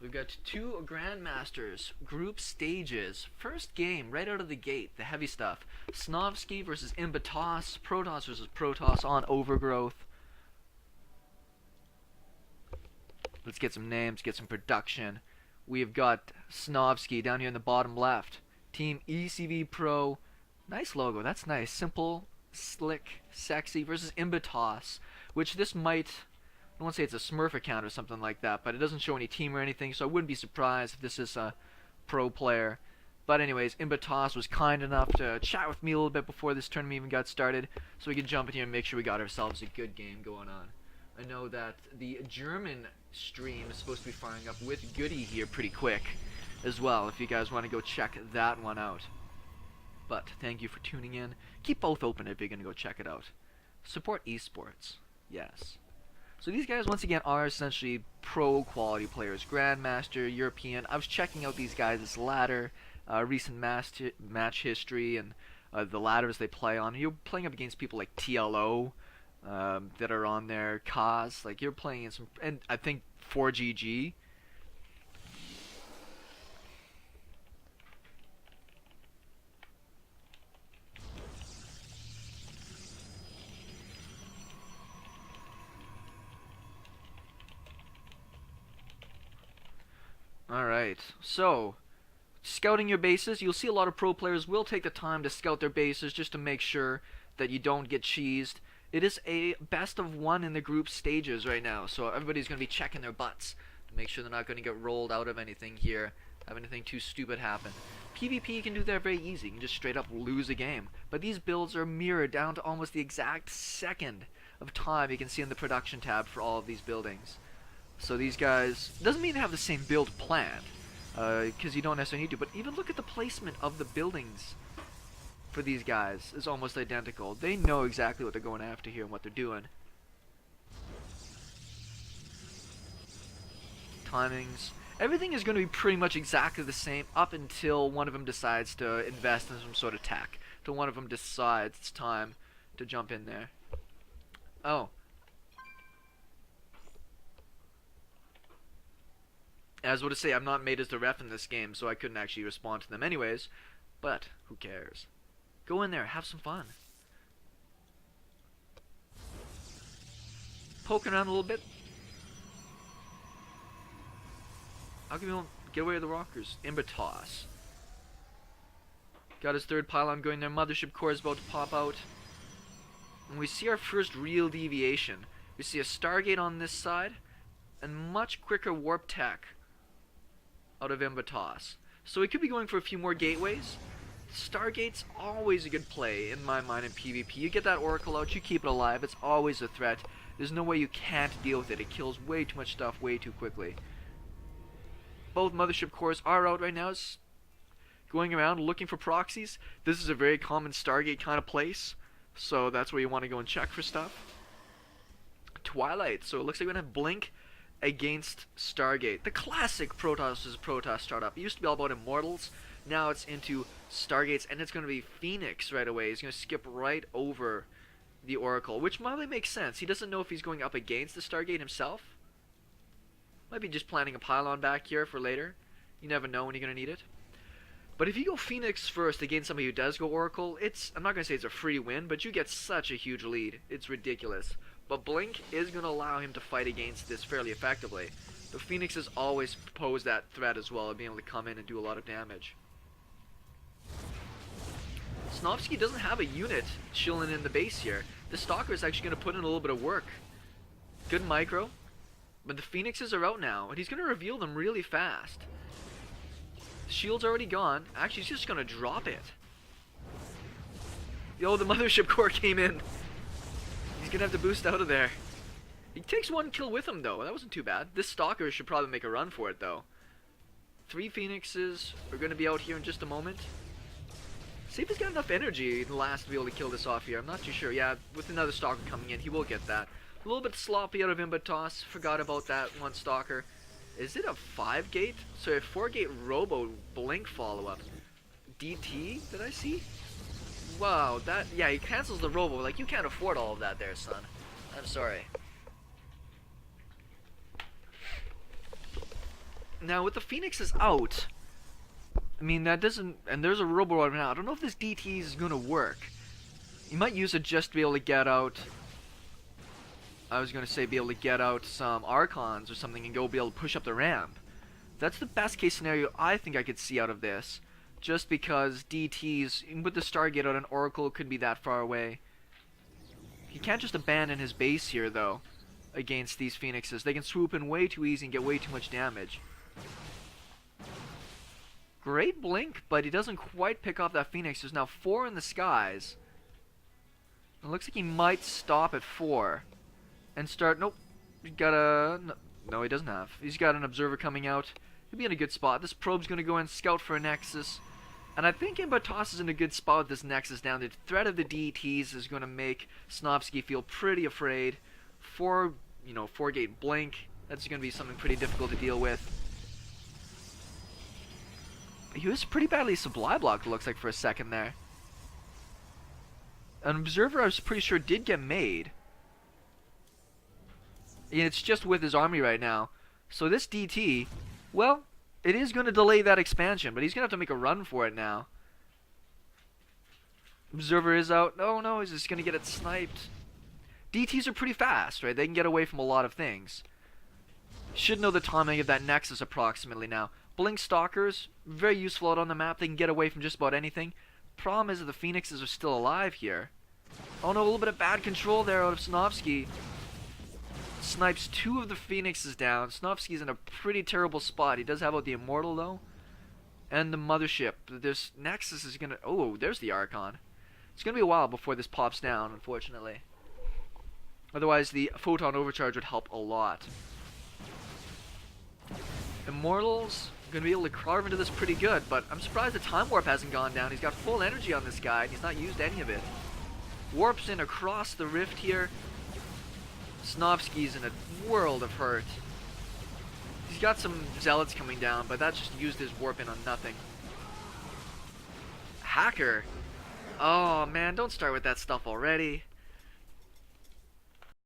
We've got two Grandmasters group stages. First game right out of the gate, the heavy stuff. Snovski versus imbatoss, Protoss versus Protoss on Overgrowth. Let's get some names, get some production. We've got Snovski down here in the bottom left. Team ECV Pro. Nice logo, that's nice. Simple, slick, sexy versus imbatoss, which this might, I don't want to say it's a Smurf account or something like that, but it doesn't show any team or anything, so I wouldn't be surprised if this is a pro player. But anyways, imbatoss was kind enough to chat with me a little bit before this tournament even got started, so we could jump in here and make sure we got ourselves a good game going on. I know that the German stream is supposed to be firing up with Goody here pretty quick as well, if you guys want to go check that one out. But thank you for tuning in. Keep both open if you're going to go check it out. Support esports. Yes. So these guys, once again, are essentially pro quality players. Grandmaster, European. I was checking out these guys' ladder, recent match history, and the ladders they play on. You're playing up against people like TLO that are on there, Kaz. Like, you're playing in some, and I think 4GG. Alright, so scouting your bases, you'll see a lot of pro players will take the time to scout their bases just to make sure that you don't get cheesed. It is a best of one in the group stages right now, so everybody's going to be checking their butts to make sure they're not going to get rolled out of anything here, have anything too stupid happen. PvP can do that very easy, you can just straight up lose a game, but these builds are mirrored down to almost the exact second of time you can see in the production tab for all of these buildings. So these guys, doesn't mean they have the same build planned, because you don't necessarily need to, but even look at the placement of the buildings for these guys is almost identical. They know exactly what they're going after here and what they're doing. Timings, everything is going to be pretty much exactly the same up until one of them decides to invest in some sort of tech, till one of them decides it's time to jump in there. Oh. As I would say, I'm not made as the ref in this game, so I couldn't actually respond to them anyways, but who cares? Go in there, have some fun. Poke around a little bit. I'll give you get away with the rockers. imbatoss. Got his third pylon going there. Mothership core is about to pop out. And we see our first real deviation. We see a Stargate on this side, and much quicker warp tech out of imbatoss. So we could be going for a few more gateways. Stargate's always a good play in my mind in PvP. You get that Oracle out, you keep it alive, it's always a threat. There's no way you can't deal with it. It kills way too much stuff way too quickly. Both Mothership cores are out right now, going around looking for proxies. This is a very common Stargate kind of place, so that's where you want to go and check for stuff. Twilight, so it looks like we're going to have Blink against Stargate. The classic Protoss versus Protoss startup. It used to be all about Immortals. Now it's into Stargates, and it's going to be Phoenix right away. He's going to skip right over the Oracle, which mildly makes sense. He doesn't know if he's going up against the Stargate himself. Might be just planning a pylon back here for later. You never know when you're going to need it. But if you go Phoenix first against somebody who does go Oracle, I'm not going to say it's a free win, but you get such a huge lead. It's ridiculous. But Blink is going to allow him to fight against this fairly effectively. The Phoenix has always posed that threat as well of being able to come in and do a lot of damage. Snovski doesn't have a unit chilling in the base here. The Stalker is actually going to put in a little bit of work. Good micro. But the Phoenixes are out now, and he's going to reveal them really fast. The shield's already gone. Actually, he's just going to drop it. Yo, the Mothership core came in. He's going to have to boost out of there. He takes one kill with him, though. That wasn't too bad. This Stalker should probably make a run for it, though. 3 Phoenixes are going to be out here in just a moment. See if he's got enough energy in the last to be able to kill this off here. I'm not too sure. Yeah, with another Stalker coming in, he will get that. A little bit sloppy out of imbatoss. Forgot about that one Stalker. Is it a 5-gate? So a 4-gate Robo Blink follow-up. DT, did I see? Wow, that, yeah, he cancels the Robo. Like, you can't afford all of that there, son. I'm sorry. Now with the Phoenixes out, I mean that doesn't, and there's a Robo right now. I don't know if this DT is gonna work. You might use it just to be able to get out. I was gonna say be able to get out some Archons or something and go be able to push up the ramp. That's the best case scenario I think I could see out of this. Just because DTs, with the Stargate out, an Oracle could be that far away. He can't just abandon his base here though, against these Phoenixes. They can swoop in way too easy and get way too much damage. Great blink, but he doesn't quite pick off that Phoenix. There's now 4 in the skies. It looks like he might stop at 4 and start. Nope, he got a. No, he doesn't have. He's got an observer coming out. He'll be in a good spot. This probe's gonna go and scout for a Nexus, and I think imbatoss is in a good spot with this Nexus down. The threat of the DTs is gonna make Snovski feel pretty afraid. 4-gate blink. That's gonna be something pretty difficult to deal with. He was pretty badly supply blocked, it looks like, for a second there. An observer, I was pretty sure, did get made. And it's just with his army right now. So this DT, well, it is going to delay that expansion, but he's going to have to make a run for it now. Observer is out. Oh no, he's just going to get it sniped. DTs are pretty fast, right? They can get away from a lot of things. Should know the timing of that Nexus approximately now. Blink Stalkers, very useful out on the map. They can get away from just about anything. Problem is that the Phoenixes are still alive here. Oh no, a little bit of bad control there out of Snovski. Snipes 2 of the Phoenixes down. Snovski's in a pretty terrible spot. He does have out the Immortal though. And the Mothership. This Nexus is gonna... Oh, there's the Archon. It's gonna be a while before this pops down, unfortunately. Otherwise, the Photon Overcharge would help a lot. Immortals gonna be able to carve into this pretty good, but I'm surprised the Time Warp hasn't gone down. He's got full energy on this guy, and he's not used any of it. Warps in across the rift here. Snovski's in a world of hurt. He's got some Zealots coming down, but that just used his warp in on nothing. Hacker. Oh man, don't start with that stuff already.